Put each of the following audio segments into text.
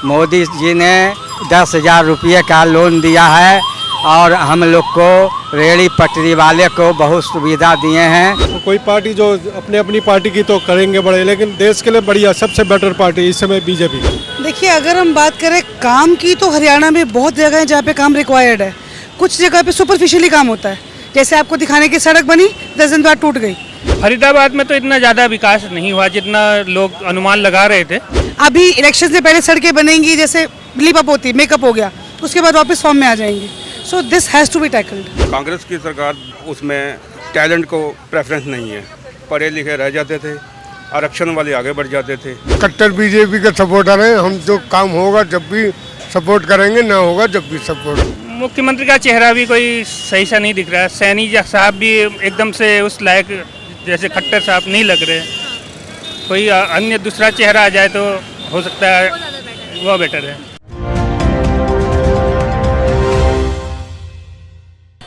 मोदी जी ने 10,000 रुपये का लोन दिया है और हम लोग को रेहड़ी पटरी वाले को बहुत सुविधा दिए हैं। तो कोई पार्टी जो अपने अपनी पार्टी की तो करेंगे बड़े, लेकिन देश के लिए बढ़िया सबसे बेटर पार्टी इस समय बीजेपी। देखिए, अगर हम बात करें काम की तो हरियाणा में बहुत जगह है जहाँ पे काम रिक्वायर्ड है। कुछ जगह पे सुपरफिशियली काम होता है, जैसे आपको दिखाने की सड़क बनी 10 दिन बाद टूट गई। फरीदाबाद में तो इतना ज़्यादा विकास नहीं हुआ जितना लोग अनुमान लगा रहे थे। अभी इलेक्शन से पहले सड़कें बनेंगी, जैसे लिप अप होती, मेकअप हो गया, उसके बाद वापस फॉर्म में आ जाएंगी। So this has to be tackled. Congress की सरकार उसमें टैलेंट को प्रेफरेंस नहीं है, पढ़े लिखे रह जाते थे, आरक्षण वाले आगे बढ़ जाते थे। कट्टर बीजेपी के सपोर्टर हैं हम, जो काम होगा जब भी सपोर्ट करेंगे, ना होगा जब भी सपोर्ट। मुख्यमंत्री का चेहरा भी कोई सही सा नहीं दिख रहा है। सैनी साहब भी एकदम से उस लायक जैसे खट्टर साहब नहीं लग रहे। कोई अन्य दूसरा चेहरा आ जाए तो हो सकता है वो बेटर है।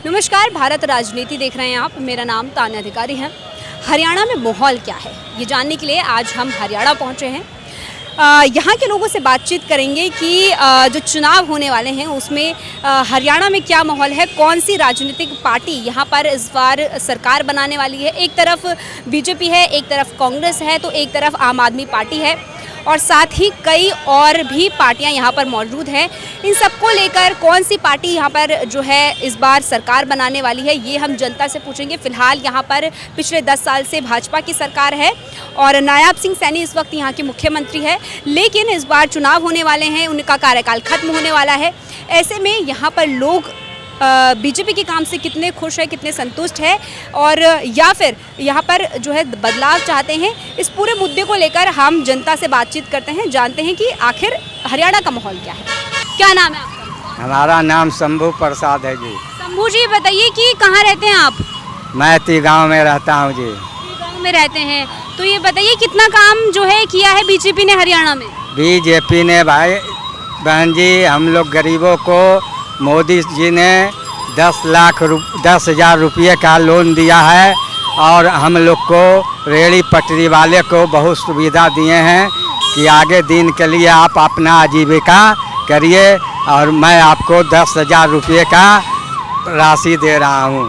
नमस्कार, भारत राजनीति देख रहे हैं आप। मेरा नाम तान्या अधिकारी है। हरियाणा में माहौल क्या है ये जानने के लिए आज हम हरियाणा पहुंचे हैं। यहाँ के लोगों से बातचीत करेंगे कि जो चुनाव होने वाले हैं उसमें हरियाणा में क्या माहौल है, कौन सी राजनीतिक पार्टी यहाँ पर इस बार सरकार बनाने वाली है। एक तरफ बीजेपी है, एक तरफ कांग्रेस है, तो एक तरफ आम आदमी पार्टी है और साथ ही कई और भी पार्टियां यहाँ पर मौजूद हैं। इन सबको लेकर कौन सी पार्टी यहाँ पर जो है इस बार सरकार बनाने वाली है ये हम जनता से पूछेंगे। फिलहाल यहाँ पर पिछले 10 साल से भाजपा की सरकार है और नायब सिंह सैनी इस वक्त यहाँ के मुख्यमंत्री है, लेकिन इस बार चुनाव होने वाले हैं, उनका कार्यकाल खत्म होने वाला है। ऐसे में यहाँ पर लोग बीजेपी के काम से कितने खुश है, कितने संतुष्ट है और या फिर यहाँ पर जो है बदलाव चाहते हैं, इस पूरे मुद्दे को लेकर हम जनता से बातचीत करते हैं, जानते हैं कि आखिर हरियाणा का माहौल क्या है। क्या नाम है आपका? हमारा नाम शंभू प्रसाद है जी। शंभू जी, बताइए कि कहाँ रहते हैं आप? मैं ती गाँव में रहता हूँ जी। गाँव में रहते हैं, तो ये बताइए कितना काम जो है किया है बीजेपी ने हरियाणा में? बीजेपी ने भाई बहन जी, हम लोग गरीबों को मोदी जी ने 10,000 रुपये का लोन दिया है और हम लोग को रेहड़ी पटरी वाले को बहुत सुविधा दिए हैं कि आगे दिन के लिए आप अपना आजीविका करिए और मैं आपको 10,000 रुपये का राशि दे रहा हूँ।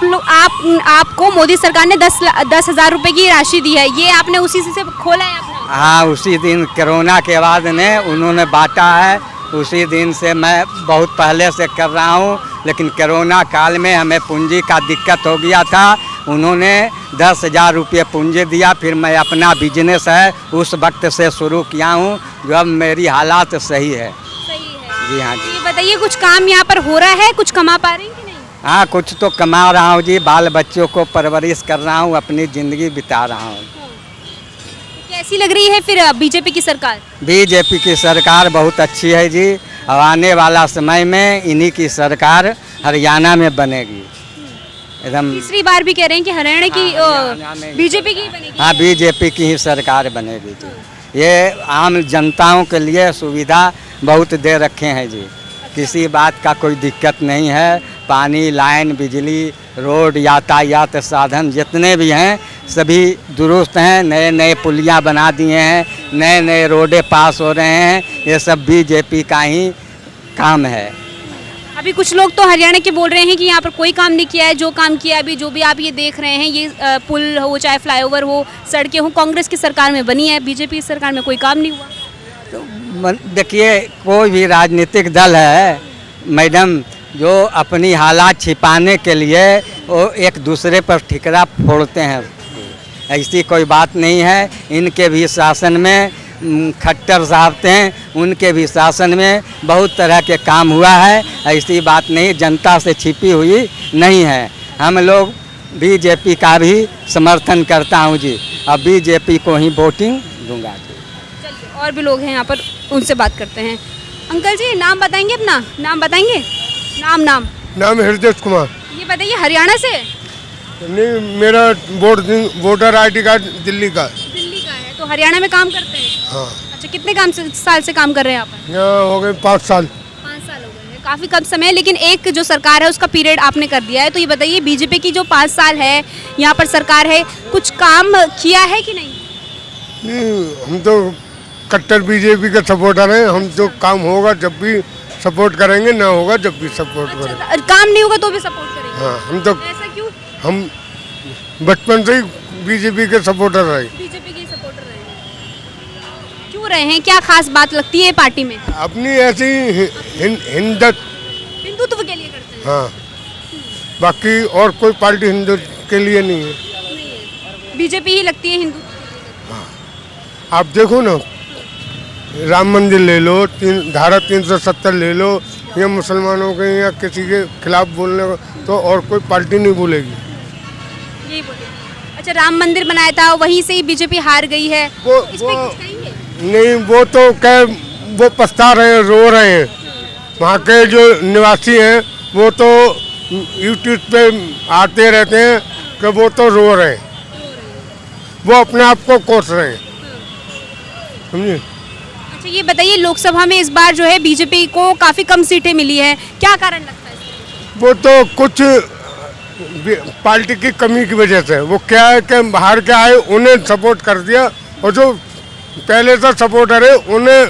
तो आपको मोदी सरकार ने 10,000 रुपये की राशि दी है, ये आपने उसी से खोला है अपना? हाँ, उसी दिन कोरोना के बाद ने उन्होंने बांटा है, उसी दिन से मैं बहुत पहले से कर रहा हूँ, लेकिन कोरोना काल में हमें पूंजी का दिक्कत हो गया था। उन्होंने 10,000 रुपये पूंजी दिया, फिर मैं अपना बिजनेस है उस वक्त से शुरू किया हूँ, जो अब मेरी हालात सही है। जी हाँ जी। ये बताइए कुछ काम यहाँ पर हो रहा है, कुछ कमा पा रहे हैं कि नहीं? हाँ, कुछ तो कमा रहा हूँ जी, बाल बच्चों को परवरिश कर रहा हूँ, अपनी ज़िंदगी बिता रहा हूँ। कैसी लग रही है फिर बीजेपी की सरकार? बीजेपी की सरकार बहुत अच्छी है जी। अब आने वाला समय में इन्हीं की सरकार हरियाणा में बनेगी एकदम। तीसरी बार भी कह रहे हैं कि हरियाणा की बीजेपी की बनेगी। हाँ, बीजेपी की ही सरकार बनेगी जी। ये आम जनताओं के लिए सुविधा बहुत दे रखे हैं जी, किसी बात का कोई दिक्कत नहीं है। पानी, लाइन, बिजली, रोड, यातायात साधन जितने भी हैं सभी दुरुस्त हैं। नए नए पुलियाँ बना दिए हैं, नए नए रोडें पास हो रहे हैं, ये सब बीजेपी का ही काम है। अभी कुछ लोग तो हरियाणा के बोल रहे हैं कि यहाँ पर कोई काम नहीं किया है। जो काम किया अभी जो भी आप ये देख रहे हैं, ये पुल हो चाहे फ्लाईओवर हो, सड़कें हो, कांग्रेस की सरकार में बनी है, बीजेपी सरकार में कोई काम नहीं हुआ। तो देखिए, कोई भी राजनीतिक दल है मैडम, जो अपनी हालात छिपाने के लिए वो एक दूसरे पर ठिकरा फोड़ते हैं, ऐसी कोई बात नहीं है। इनके भी शासन में खट्टर साहब थे, उनके भी शासन में बहुत तरह के काम हुआ है, ऐसी बात नहीं, जनता से छिपी हुई नहीं है। हम लोग बीजेपी का भी समर्थन करता हूँ जी, अब बीजेपी को ही वोटिंग दूंगा जी। चलिए, और भी लोग हैं यहाँ पर, उनसे बात करते हैं। अंकल जी, नाम बताएंगे अपना? नाम बताएंगे? नाम हृदय कुमार। ये बताइए, हरियाणा से? नहीं, मेरा वोटर ID कार्ड दिल्ली का है। तो हरियाणा में काम करते हैं? हाँ। अच्छा, कितने साल से काम कर रहे हैं आप? यहाँ हो गए 5 साल। 5 साल हो गए हैं, काफ़ी कम समय, लेकिन एक जो सरकार है उसका पीरियड आपने कर दिया है। तो ये बताइए, बीजेपी की जो 5 साल है यहाँ पर सरकार है, कुछ काम किया है कि नहीं? नहीं, हम तो कट्टर बीजेपी के सपोर्टर हैं। हम जो काम होगा जब भी सपोर्ट करेंगे, ना होगा जब भी सपोर्ट करेंगे। अच्छा, काम नहीं होगा तो भी सपोर्ट करेंगे? हाँ, हम तो ऐसा क्यों? हम बचपन से ही बीजेपी के सपोर्टर रहे। बीजेपी के सपोर्टर रहे हैं। क्यों रहे हैं? क्या खास बात लगती है पार्टी में? अपनी ऐसी हिंदुत्व के लिए करते हैं। हाँ, बाकी और कोई पार्टी हिंदुत्व के लिए नहीं है। बीजेपी ही लगती है हिंदू। आप देखो ना, राम मंदिर ले लो, धारा 370 ले लो, या मुसलमानों के या किसी के खिलाफ बोलने को, तो और कोई पार्टी नहीं बोलेगी। यही बोले। अच्छा, राम मंदिर बनाया था, वहीं से ही बीजेपी हार गई है। इस पे कुछ कहेंगे? नहीं, वो तो क्या, वो पछता रहे हैं, रो रहे हैं। वहाँ के जो निवासी हैं वो तो यूट्यूब पे आते रहते हैं कि वो तो रो रहे हैं, वो अपने आप को कोस रहे हैं, समझे। अच्छा, ये बताइए, लोकसभा में इस बार जो है बीजेपी को काफी कम सीटें मिली है, क्या कारण लगता है इसका? वो तो कुछ पार्टी की कमी की वजह से, वो क्या है कि बाहर के आए उन्हें सपोर्ट कर दिया, और जो पहले से सपोर्टर है उन्हें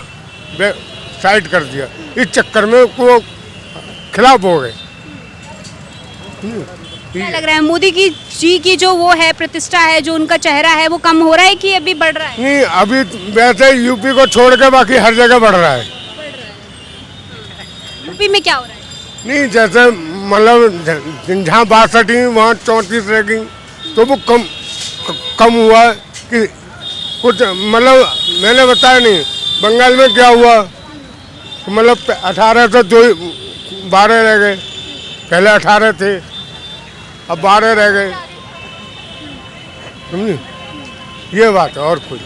साइड कर दिया। इस चक्कर में वो खिलाफ हो गए। क्या लग रहा है, मोदी जी की जो वो है प्रतिष्ठा है, जो उनका चेहरा है, वो कम हो रहा है कि अभी बढ़ रहा है? नहीं, अभी वैसे यूपी को छोड़ के बाकी हर जगह बढ़ रहा है। यूपी में क्या हो रहा है? नहीं, जैसे मतलब जहाँ 62 वहाँ 34 रह गई, तो वो कम हुआ है कि कुछ, मतलब मैंने बताया नहीं। बंगाल में क्या हुआ, मतलब 18 से 12 रह गए, पहले 18 थे, अब 12 रह गए, समझे, ये बात है और कुछ।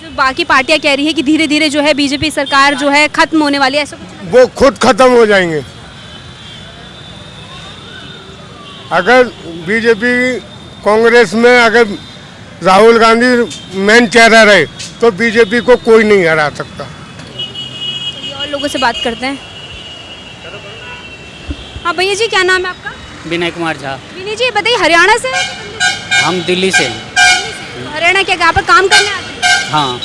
जो बाकी पार्टियां कह रही है कि धीरे धीरे जो है बीजेपी सरकार जो है खत्म होने वाली है, ऐसा कुछ? वो खुद खत्म हो जाएंगे। अगर बीजेपी कांग्रेस में अगर राहुल गांधी मेन चेहरा रहे तो बीजेपी को कोई नहीं हरा सकता। और लोगों से बात करते हैं। हाँ भैया जी, क्या नाम है आपका? विनय कुमार झा। विनय जी, बताइए, हरियाणा से हैं कि दिल्ली से? हम दिल्ली से। तो हरियाणा क्या यहाँ पर काम करने आते हैं? हाँ,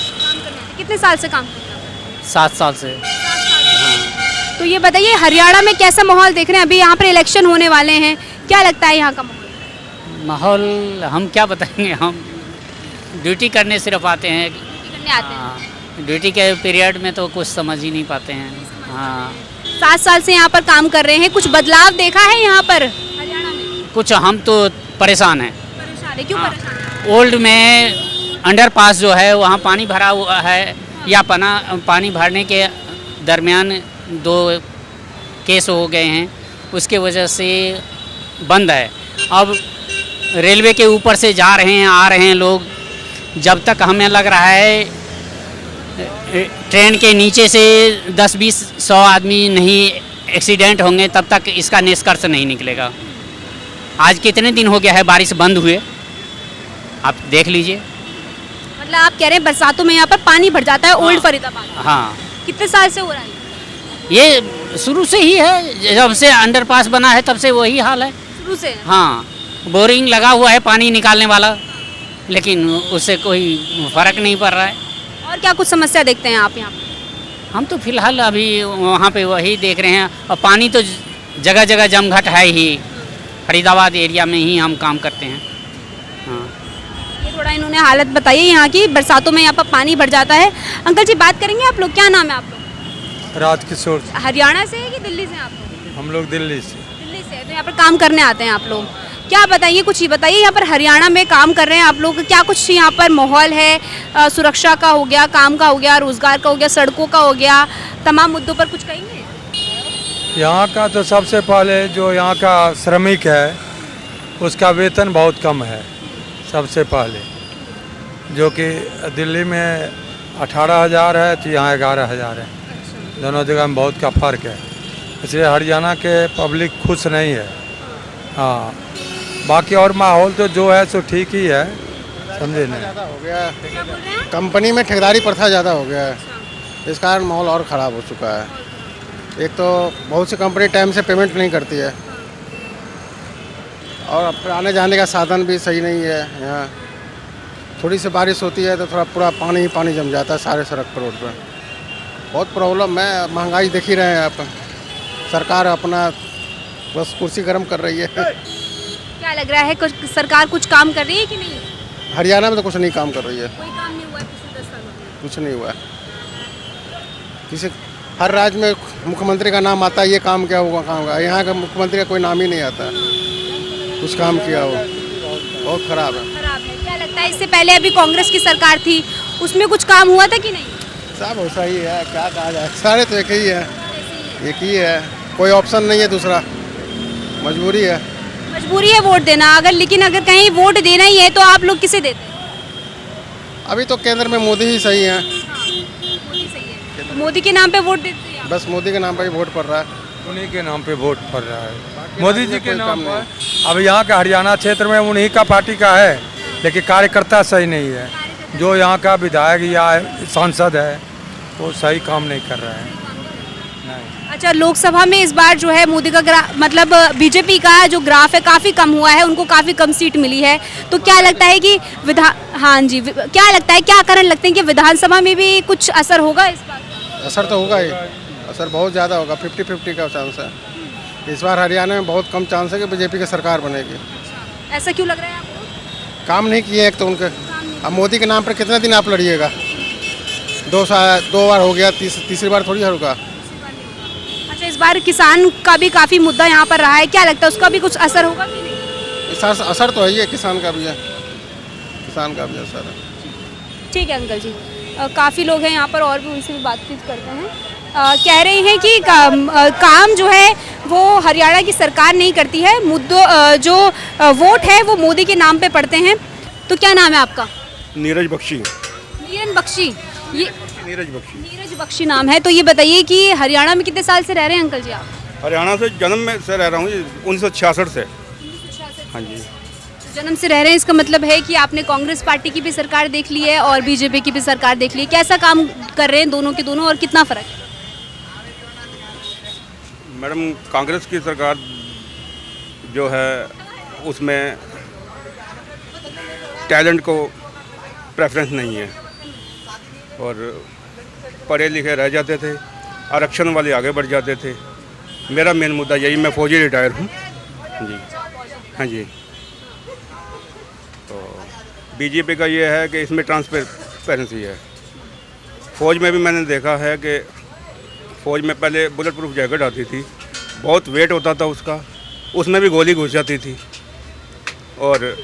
कितने साल से काम कर रहे हैं? 7 साल से। तो ये बताइए, हरियाणा में कैसा माहौल देख रहे हैं? अभी यहाँ पर इलेक्शन होने वाले हैं, क्या लगता है यहाँ का माहौल हम क्या बताएंगे, हम ड्यूटी करने सिर्फ आते हैं। करने आते हैं? हाँ, ड्यूटी के पीरियड में तो कुछ समझ ही नहीं पाते हैं। हाँ, 7 साल से यहाँ पर काम कर रहे हैं, कुछ बदलाव देखा है यहाँ पर हरियाणा में? कुछ हम तो परेशान हैं। परेशान है? क्यों परेशान है? ओल्ड में अंडरपास जो है वहाँ पानी भरा हुआ है, या पानी भरने के दरमियान 2 केस हो गए हैं, उसके वजह से बंद है। अब रेलवे के ऊपर से जा रहे हैं, आ रहे हैं लोग, जब तक हमें लग रहा है ट्रेन के नीचे से 10-20-100 आदमी नहीं एक्सीडेंट होंगे, तब तक इसका निष्कर्ष नहीं निकलेगा। आज कितने दिन हो गया है बारिश बंद हुए, आप देख लीजिए। मतलब आप कह रहे हैं बरसातों में यहाँ पर पानी भर जाता है? ओल्ड फरीदाबाद। हाँ, कितने साल से हो रहा है? ये शुरू से ही है, जब से अंडरपास बना है तब से वही हाल है। शुरू से? हाँ, बोरिंग लगा हुआ है पानी निकालने वाला, लेकिन उससे कोई फर्क नहीं पड़ रहा है। और क्या कुछ समस्या देखते हैं आप यहाँ पे? हम तो फिलहाल अभी वहाँ पे वही देख रहे हैं, और पानी तो जगह जगह जमघट है ही, फरीदाबाद एरिया में ही हम काम करते हैं। हाँ, ये थोड़ा इन्होंने हालत बताई यहाँ की, बरसातों में यहाँ पर पानी भर जाता है। अंकल जी, बात करेंगे आप लोग, क्या नाम है आप लोग? राजकिशोर। हरियाणा से है कि दिल्ली से आप लोग? हम लोग दिल्ली से। दिल्ली से। तो यहाँ पर काम करने आते हैं आप लोग, क्या बताइए, कुछ ही बताइए, यहाँ पर हरियाणा में काम कर रहे हैं आप लोग, क्या कुछ यहाँ पर माहौल है? सुरक्षा का हो गया, काम का हो गया, रोजगार का हो गया, सड़कों का हो गया, तमाम मुद्दों पर कुछ कहेंगे? यहाँ का तो सबसे पहले जो यहाँ का श्रमिक है उसका वेतन बहुत कम है, सबसे पहले, जो कि दिल्ली में 18,000 है तो यहाँ 11,000 है। दोनों जगह में बहुत का फ़र्क है, इसलिए हरियाणा के पब्लिक खुश नहीं है। हाँ, बाकी और माहौल तो जो है सो ठीक ही है, समझे नहीं। ज़्यादा हो गया है, कंपनी में ठेकेदारी प्रथा ज़्यादा हो गया है, इस कारण माहौल और ख़राब हो चुका है। एक तो बहुत सी कंपनी टाइम से पेमेंट नहीं करती है, और आने जाने का साधन भी सही नहीं है यहाँ, थोड़ी सी बारिश होती है तो थोड़ा पूरा पानी ही पानी जम जाता है सारे सड़क पर, रोड पर। बहुत प्रॉब्लम है, महंगाई देख ही रहे हैं आप। सरकार अपना बस कुर्सी गर्म कर रही है। क्या लग रहा है कुछ सरकार कुछ काम कर रही है कि नहीं? हरियाणा में तो कुछ नहीं काम कर रही है, कोई काम नहीं हुआ है पिछले 10 सालों में। कुछ नहीं हुआ है। किसी हर राज्य में मुख्यमंत्री का नाम आता है, ये काम क्या हुआ, काम हुआ। यहाँ का मुख्यमंत्री का कोई नाम ही नहीं आता कुछ काम किया हो। बहुत खराब है। खराब है। क्या लगता है इससे पहले अभी कांग्रेस की सरकार थी, उसमें कुछ काम हुआ था कि नहीं? सब वैसा ही है, क्या कहा जाए, सारे तो एक ही है, एक ही है, कोई ऑप्शन नहीं है दूसरा, मजबूरी है। मजबूरी है वोट देना, लेकिन अगर कहीं वोट देना ही है तो आप लोग किसे देते हैं? अभी तो केंद्र में मोदी ही सही है, मोदी सही है। तो मोदी के नाम पे वोट देते हैं आप? बस मोदी के नाम पर ही वोट पड़ रहा है। उन्हीं के नाम पे वोट पड़ रहा है, मोदी जी के नाम पर। अब यहाँ का हरियाणा क्षेत्र में उन्हीं का पार्टी का है, लेकिन कार्यकर्ता सही नहीं है। जो यहाँ का विधायक या सांसद है वो सही काम नहीं कर रहा है। अच्छा, लोकसभा में इस बार जो है मोदी का मतलब बीजेपी का जो ग्राफ है काफ़ी कम हुआ है, उनको काफ़ी कम सीट मिली है। तो क्या लगता है कि हाँ जी, क्या लगता है, क्या कारण लगते हैं कि विधानसभा में भी कुछ असर होगा इस बार? असर तो होगा ही, असर बहुत ज़्यादा होगा, 50-50 का चांस है। इस बार हरियाणा में बहुत कम चांस है कि बीजेपी की सरकार बनेगी। ऐसा क्यों लग रहा है आपको? काम नहीं किए एक तो उनके। अब मोदी के नाम पर कितने दिन आप लड़िएगा? 2 बार हो गया, तीसरी बार थोड़ी होगा। अच्छा, इस बार किसान का भी काफ़ी मुद्दा यहाँ पर रहा है, क्या लगता है उसका भी कुछ असर होगा कि नहीं? असर तो है ही है, किसान का भी है, किसान का भी असर है। ठीक है अंकल जी, काफ़ी लोग हैं यहाँ पर और भी उनसे भी बातचीत करते हैं। कह रहे हैं कि काम जो है वो हरियाणा की सरकार नहीं करती है, जो वोट है वो मोदी के नाम पे पड़ते हैं। तो क्या नाम है आपका? नीरज बख्शी। नीरज बख्शी, ये नीरज बख्शी। नीरज बख्शी नाम है। तो ये बताइए कि हरियाणा में कितने साल से रह रहे हैं अंकल जी आप? हरियाणा से जन्म में से रह रहा हूँ, 1966 से। हाँ जी। जन्म से रह रहे हैं, इसका मतलब है कि आपने कांग्रेस पार्टी की भी सरकार देख ली है और बीजेपी की भी सरकार देख ली है। कैसा काम कर रहे हैं दोनों के दोनों और कितना फ़र्क है? मैडम, कांग्रेस की सरकार जो है उसमें टैलेंट को प्रेफरेंस नहीं है और पढ़े लिखे रह जाते थे, आरक्षण वाले आगे बढ़ जाते थे। मेरा मेन मुद्दा यही, मैं फौजी रिटायर हूँ जी। हाँ जी। तो बीजेपी का ये है कि इसमें ट्रांसपेरेंसी है। फ़ौज में भी मैंने देखा है कि फ़ौज में पहले बुलेट प्रूफ जैकेट आती थी, बहुत वेट होता था उसका, उसमें भी गोली घुस जाती थी। और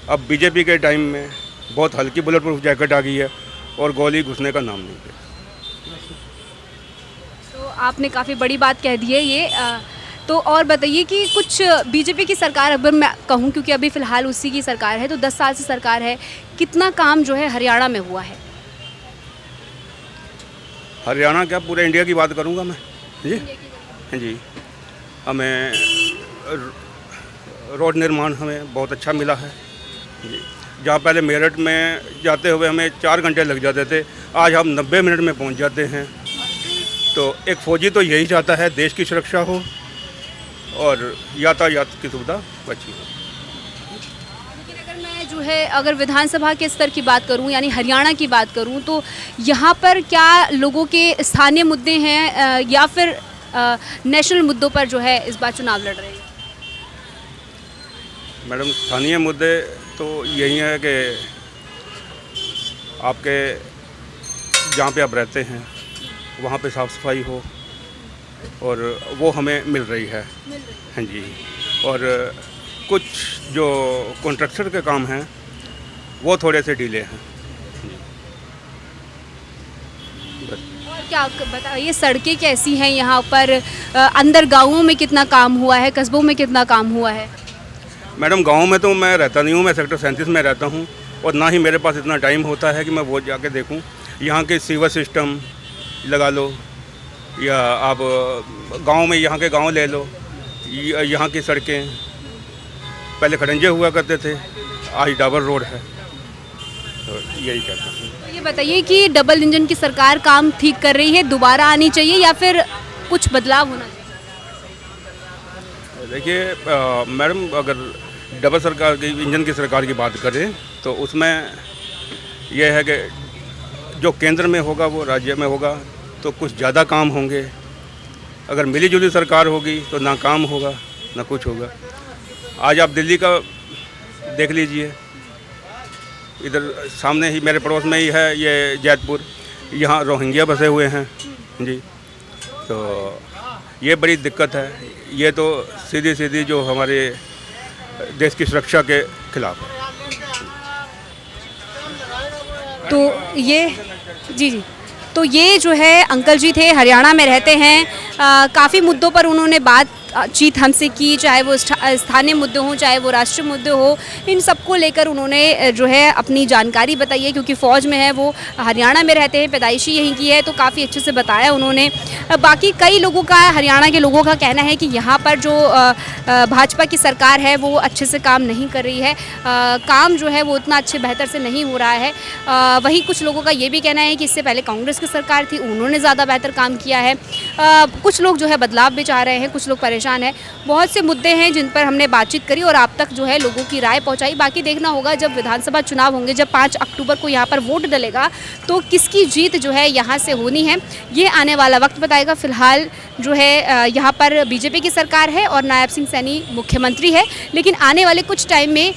अब बीजेपी के टाइम में बहुत हल्की बुलेट प्रूफ जैकेट आ गई है और गोली घुसने का नाम नहीं है। तो आपने काफ़ी बड़ी बात कह दी है ये। तो और बताइए कि कुछ बीजेपी की सरकार, अगर मैं कहूँ क्योंकि अभी फ़िलहाल उसी की सरकार है, तो 10 साल से सरकार है, कितना काम जो है हरियाणा में हुआ है? हरियाणा क्या, पूरे इंडिया की बात करूँगा मैं जी। हाँ जी। हमें रोड निर्माण हमें बहुत अच्छा मिला है जी। जहाँ पहले मेरठ में जाते हुए हमें 4 घंटे लग जाते थे, आज हम 90 मिनट में पहुँच जाते हैं। तो एक फ़ौजी तो यही चाहता है देश की सुरक्षा हो और यातायात की सुविधा अच्छी हो। लेकिन अगर मैं जो है अगर विधानसभा के स्तर की बात करूं यानी हरियाणा की बात करूं तो यहाँ पर क्या लोगों के स्थानीय मुद्दे हैं या फिर नेशनल मुद्दों पर जो है इस बार चुनाव लड़ रहे हैं? मैडम, स्थानीय मुद्दे तो यही है कि आपके जहाँ पे आप रहते हैं वहाँ पे साफ़ सफाई हो और वो हमें मिल रही है। हाँ जी। और कुछ जो कॉन्ट्रैक्टर के काम हैं वो थोड़े से डिले हैं। और क्या बताइए, सड़कें कैसी हैं यहाँ पर? अंदर गाँवों में कितना काम हुआ है, कस्बों में कितना काम हुआ है? मैडम, गांव में तो मैं रहता नहीं हूँ, मैं सेक्टर 37 में रहता हूँ और ना ही मेरे पास इतना टाइम होता है कि मैं वो जाके देखूँ। यहाँ के सीवर सिस्टम लगा लो या आप गांव में यहाँ के गांव ले लो, यहाँ की सड़कें पहले खड़ंजे हुआ करते थे, आज डाबर रोड है। तो यही कहते हैं। तो ये बताइए कि डबल इंजन की सरकार काम ठीक कर रही है, दोबारा आनी चाहिए या फिर कुछ बदलाव होना चाहिए? देखिए मैडम, अगर डबल सरकार की इंजन की सरकार की बात करें तो उसमें यह है कि जो केंद्र में होगा वो राज्य में होगा तो कुछ ज़्यादा काम होंगे। अगर मिलीजुली सरकार होगी तो ना काम होगा ना कुछ होगा। आज आप दिल्ली का देख लीजिए, इधर सामने ही मेरे पड़ोस में ही है ये जैतपुर, यहाँ रोहिंग्या बसे हुए हैं जी। तो ये बड़ी दिक्कत है, ये तो सीधी सीधी जो हमारे देश की सुरक्षा के खिलाफ है। तो ये जी तो ये जो है अंकल जी थे, हरियाणा में रहते हैं। काफ़ी मुद्दों पर उन्होंने बातचीत हमसे की, चाहे वो स्थानीय मुद्दे हों चाहे वो राष्ट्रीय मुद्दे हो, इन सबको लेकर उन्होंने जो है अपनी जानकारी बताई है। क्योंकि फ़ौज में है, वो हरियाणा में रहते हैं, पैदाइशी यहीं की है, तो काफ़ी अच्छे से बताया उन्होंने। बाकी कई लोगों का, हरियाणा के लोगों का कहना है कि यहाँ पर जो भाजपा की सरकार है वो अच्छे से काम नहीं कर रही है, काम जो है वो उतना अच्छे बेहतर से नहीं हो रहा है। वहीं कुछ लोगों का ये भी कहना है कि इससे पहले कांग्रेस की सरकार थी, उन्होंने ज़्यादा बेहतर काम किया है। कुछ लोग जो है बदलाव भी चाह रहे हैं, कुछ लोग परेशान हैं। बहुत से मुद्दे हैं जिन पर हमने बातचीत करी और आप तक जो है लोगों की राय पहुंचाई। बाकी देखना होगा जब विधानसभा चुनाव होंगे, जब 5 अक्टूबर को यहाँ पर वोट डलेगा तो किसकी जीत जो है यहाँ से होनी है, ये आने वाला वक्त बताएगा। फिलहाल जो है यहाँ पर बीजेपी की सरकार है और नायब सिंह सैनी मुख्यमंत्री है, लेकिन आने वाले कुछ टाइम में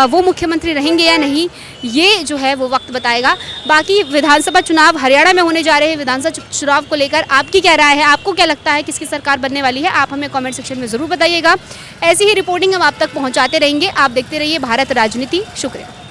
वो मुख्यमंत्री रहेंगे या नहीं, ये जो है वो वक्त बताएगा। बाकी विधानसभा चुनाव हरियाणा में होने जा रहे हैं, विधानसभा चुनाव को लेकर आपकी क्या राय है, आपको क्या लगता है किसकी सरकार बनने वाली है, आप हमें कमेंट सेक्शन में ज़रूर बताइएगा। ऐसी ही रिपोर्टिंग हम आप तक पहुंचाते रहेंगे। आप देखते रहिए भारत राजनीति। शुक्रिया।